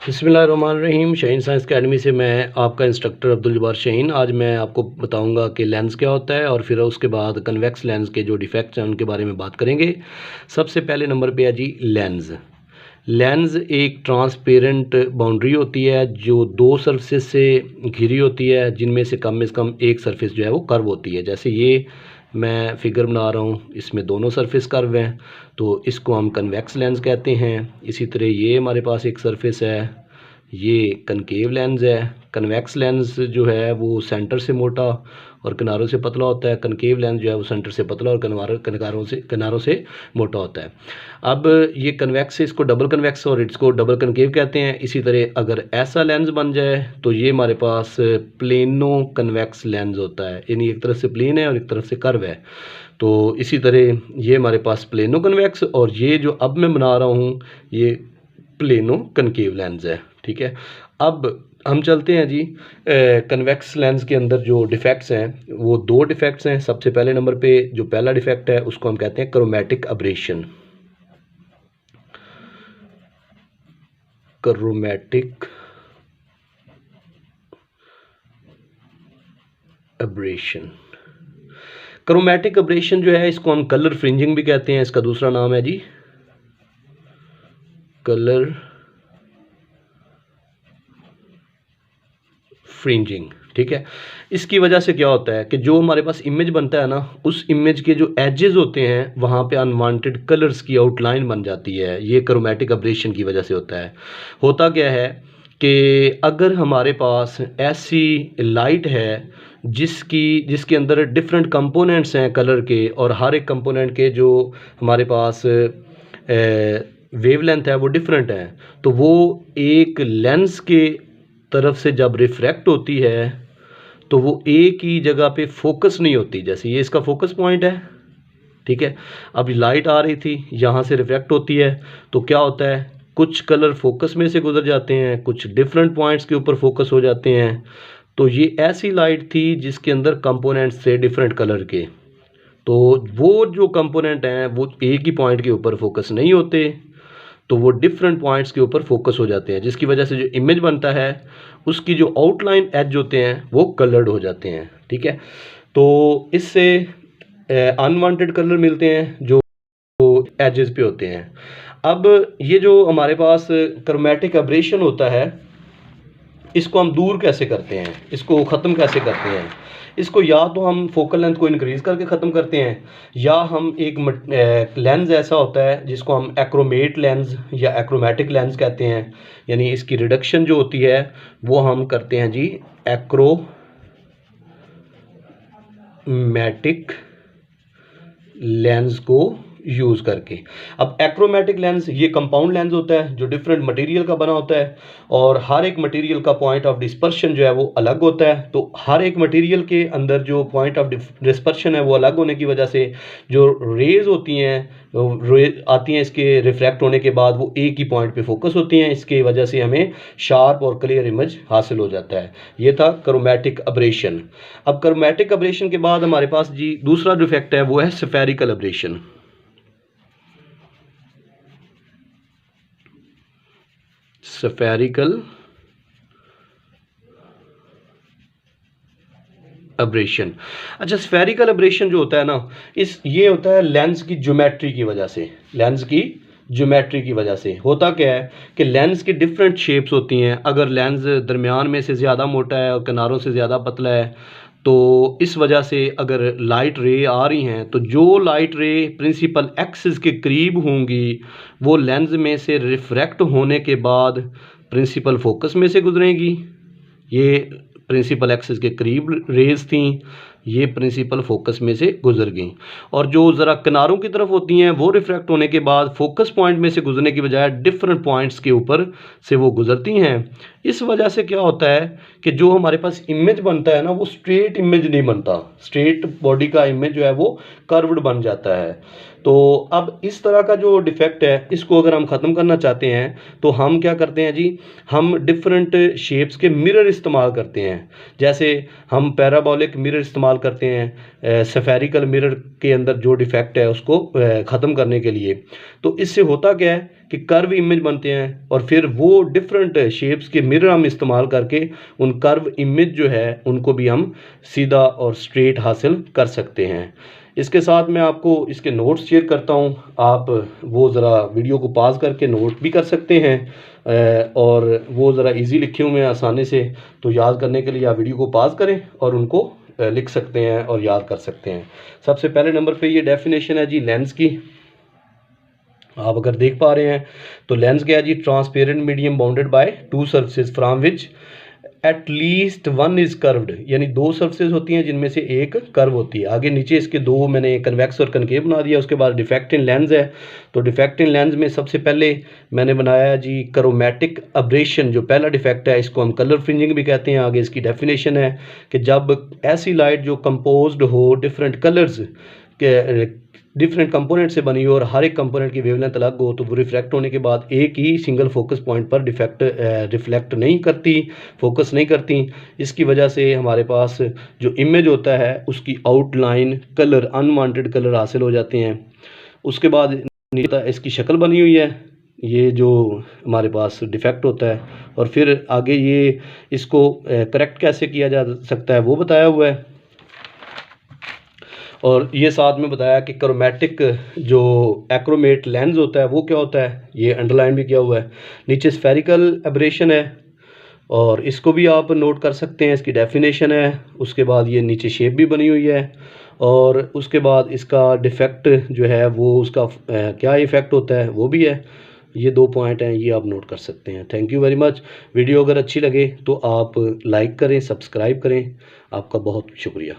बिस्मिल्लाहिर्रहमानिर्रहीम। Shaheen science academy से मैं आपका इंस्ट्रक्टर अब्दुल जब्बार शाहीन। आज मैं आपको बताऊंगा कि लेंस क्या होता है और फिर उसके बाद कन्वेक्स लेंस के जो डिफेक्ट्स हैं उनके बारे में बात करेंगे। सबसे पहले नंबर पे है जी लेंस। लेंस एक ट्रांसपेरेंट बाउंड्री होती है जो दो सरफेस से घिरी होती है, जिनमें से कम एक सरफेस जो है वो कर्व होती है। जैसे ये मैं फिगर बना रहा हूँ, इसमें दोनों सरफेस कर्व हैं, तो इसको हम कन्वेक्स लेंस कहते हैं। इसी तरह ये हमारे पास एक सरफेस है, ये कनकेव लेंस है। कन्वेक्स लेंस जो है वो सेंटर से मोटा और किनारों से पतला होता है। कनकेव लेंस जो है वो सेंटर से पतला और किनारों से मोटा होता है। अब ये कन्वेक्स है, इसको डबल कन्वेक्स और इसको डबल कनकेव कहते हैं। इसी तरह अगर ऐसा लेंस बन जाए तो ये हमारे पास प्लेनो कन्वेक्स लेंस होता है, यानी एक तरफ से प्लेन है और एक तरफ से कर्व है। तो इसी तरह ये हमारे पास प्लेनो कन्वेक्स और ये जो अब मैं बना रहा हूँ ये प्लेनो कनकेव लेंस है। ठीक है, अब हम चलते हैं जी कन्वेक्स लेंस के अंदर जो डिफेक्ट्स हैं वो दो डिफेक्ट्स हैं। सबसे पहले नंबर पे जो पहला डिफेक्ट है उसको हम कहते हैं chromatic abrasion. Chromatic abrasion, chromatic abrasion जो है इसको हम कलर फ्रिंजिंग भी कहते हैं। इसका दूसरा नाम है जी कलर फ्रिंजिंग। ठीक है, इसकी वजह से क्या होता है कि जो हमारे पास इमेज बनता है ना, उस इमेज के जो एजेस होते हैं वहाँ पे अनवांटेड कलर्स की आउटलाइन बन जाती है। ये क्रोमैटिक अब्रेशन की वजह से होता है। होता क्या है कि अगर हमारे पास ऐसी लाइट है जिसके अंदर डिफरेंट कंपोनेंट्स हैं कलर के, और हर एक कंपोनेंट के जो हमारे पास वेवलेंथ है वो डिफरेंट है, तो वो एक लेंस के तरफ से जब रिफ्रैक्ट होती है तो वो एक ही जगह पे फोकस नहीं होती। जैसे ये इसका फोकस पॉइंट है, ठीक है, अब लाइट आ रही थी, यहाँ से रिफ्रैक्ट होती है, तो क्या होता है कुछ कलर फोकस में से गुजर जाते हैं, कुछ डिफरेंट पॉइंट्स के ऊपर फोकस हो जाते हैं। तो ये ऐसी लाइट थी जिसके अंदर कंपोनेंट्स थे डिफरेंट कलर के, तो वो जो कंपोनेंट हैं वो एक ही पॉइंट के ऊपर फोकस नहीं होते, तो वो डिफरेंट पॉइंट्स के ऊपर फोकस हो जाते हैं, जिसकी वजह से जो इमेज बनता है उसकी जो आउटलाइन एज होते हैं वो कलर्ड हो जाते हैं। ठीक है, तो इससे अनवांटेड कलर मिलते हैं जो एजेस पे होते हैं। अब ये जो हमारे पास क्रोमैटिक अब्रेशन होता है इसको हम दूर कैसे करते हैं, इसको ख़त्म कैसे करते हैं? इसको या तो हम फोकल लेंथ को इंक्रीज़ करके ख़त्म करते हैं, या हम एक लेंस ऐसा होता है जिसको हम एक्रोमेट लेंस या एक्रोमैटिक लेंस कहते हैं, यानी इसकी रिडक्शन जो होती है वो हम करते हैं जी एक्रोमैटिक लेंस को यूज़ करके। अब एक्रोमैटिक लेंस ये कंपाउंड लेंस होता है जो डिफरेंट मटेरियल का बना होता है, और हर एक मटेरियल का पॉइंट ऑफ डिस्पर्शन जो है वो अलग होता है। तो हर एक मटेरियल के अंदर जो पॉइंट ऑफ डिस्पर्शन है वो अलग होने की वजह से जो रेज होती हैं आती हैं इसके रिफ्रैक्ट होने के बाद वो एक ही पॉइंट पे फोकस होती हैं। इसकी वजह से हमें शार्प और क्लियर इमेज हासिल हो जाता है। ये था क्रोमैटिक अब्रेशन। अब क्रोमैटिक अब्रेशन के बाद हमारे पास जी दूसरा डिफेक्ट है वो है स्फेरिकल अब्रेशन। स्फेरिकल अब्रेशन, अच्छा, स्फेरिकल अब्रेशन जो होता है ना, ये होता है लेंस की ज्योमेट्री की वजह से। लेंस की ज्योमेट्री की वजह से होता क्या है कि लेंस की डिफरेंट शेप्स होती हैं। अगर लेंस दरमियान में से ज़्यादा मोटा है और किनारों से ज़्यादा पतला है, तो इस वजह से अगर लाइट रे आ रही हैं तो जो लाइट रे प्रिंसिपल एक्सिस के करीब होंगी वो लेंस में से रिफ्रैक्ट होने के बाद प्रिंसिपल फोकस में से गुजरेंगी। ये प्रिंसिपल एक्सिस के करीब रेज थी, ये प्रिंसिपल फोकस में से गुजर गई, और जो ज़रा किनारों की तरफ होती हैं वो रिफ्रैक्ट होने के बाद फोकस पॉइंट में से गुजरने की बजाय डिफरेंट पॉइंट्स के ऊपर से वो गुजरती हैं। इस वजह से क्या होता है कि जो हमारे पास इमेज बनता है ना वो स्ट्रेट इमेज नहीं बनता, स्ट्रेट बॉडी का इमेज जो है वो कर्व्ड बन जाता है। तो अब इस तरह का जो डिफेक्ट है इसको अगर हम ख़त्म करना चाहते हैं तो हम क्या करते हैं जी, हम डिफरेंट शेप्स के मिरर इस्तेमाल करते हैं। जैसे हम पैराबोलिक मिरर इस्तेमाल करते हैं स्फेरिकल मिरर के अंदर जो डिफेक्ट है उसको ख़त्म करने के लिए। तो इससे होता क्या है कि कर्व इमेज बनते हैं और फिर वो डिफरेंट शेप्स के मिरर हम इस्तेमाल करके उन कर्व इमेज जो है उनको भी हम सीधा और स्ट्रेट हासिल कर सकते हैं। इसके साथ मैं आपको इसके नोट्स शेयर करता हूँ, आप वो ज़रा वीडियो को पॉज करके नोट भी कर सकते हैं और वो ज़रा इजी लिखे हुए हैं आसानी से, तो याद करने के लिए आप वीडियो को पॉज करें और उनको लिख सकते हैं और याद कर सकते हैं। सबसे पहले नंबर पे ये डेफिनेशन है जी लेंस की, आप अगर देख पा रहे हैं तो लेंस क्या है जी, transparent medium bounded by two surfaces from which at least one is curved, यानी दो सर्फेसेस होती हैं जिनमें से एक कर्व होती है। आगे नीचे इसके दो मैंने कन्वेक्स और कनकेव बना दिया। उसके बाद डिफेक्ट इन लेंस है, तो डिफेक्ट इन लेंस में सबसे पहले मैंने बनाया जी क्रोमैटिक अब्रेशन, जो पहला डिफेक्ट है इसको हम कलर फ्रिंजिंग भी कहते हैं। आगे इसकी डेफिनेशन है कि जब ऐसी लाइट जो कंपोज्ड हो डिफरेंट कलर्स के डिफरेंट कंपोनेंट से बनी हो और हर एक कंपोनेंट की वेवलेंथ अलग हो, तो वो रिफ्रैक्ट होने के बाद एक ही सिंगल फोकस पॉइंट पर रिफ्लेक्ट नहीं करती, फोकस नहीं करती। इसकी वजह से हमारे पास जो इमेज होता है उसकी आउटलाइन कलर, अनवांटेड कलर हासिल हो जाते हैं। उसके बाद इसकी शक्ल बनी हुई है, ये जो हमारे पास डिफेक्ट होता है, और फिर आगे ये इसको करेक्ट कैसे किया जा सकता है वो बताया हुआ है। और ये साथ में बताया कि क्रोमैटिक जो एक्रोमेट लेंस होता है वो क्या होता है, ये अंडरलाइन भी किया हुआ है। नीचे स्फेरिकल एब्रेशन है और इसको भी आप नोट कर सकते हैं, इसकी डेफिनेशन है। उसके बाद ये नीचे शेप भी बनी हुई है और उसके बाद इसका डिफेक्ट जो है वो उसका क्या इफ़ेक्ट होता है वो भी है। ये दो पॉइंट हैं, ये आप नोट कर सकते हैं। Thank you very much. Video अगर अच्छी लगे तो आप लाइक करें, सब्सक्राइब करें। आपका बहुत शुक्रिया।